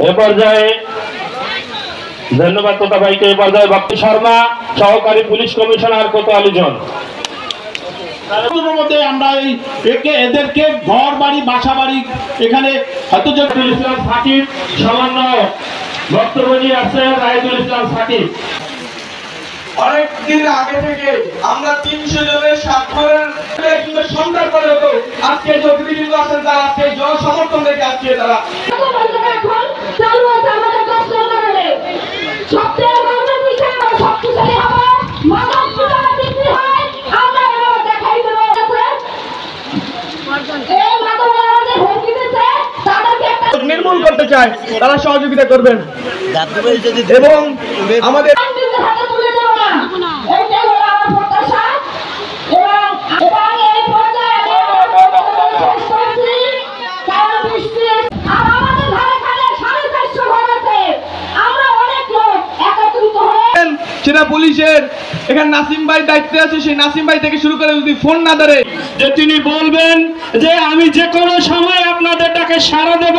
এ পর্যায়ে ধন্যবাদ তোতা ভাইকে। এ পর্যায়ে ভক্তি শর্মা, সহকারী পুলিশ কমিশনার কোতোয়ালি জোন। মধ্যে আমরা এদেরকে ঘর বাড়ি বাসা বাড়ি এখানে হয়তো ইসলাম সাকিব সমন্বয় বক্তব্য নিয়ে আসছেন রায়দুল ইসলাম সাকিব। অনেকদিন আগে থেকে আমরা 300 জনের স্বাক্ষরের সন্ধান করে হতো আজকে যোগবিন্দু আছেন তারা আজকে জনসমর্থন রেখে আজকে তারা নির্মূল করতে চায়, তারা সহযোগিতা করবেন এবং আমাদের সেটা পুলিশের এখানে নাসিম ভাই দায়িত্বে আছে, সেই নাসিম ভাই থেকে শুরু করে যদি ফোন না ধরে যে তিনি বলবেন যে আমি যে কোনো সময় আপনাদের ডাকে সাড়া দেব।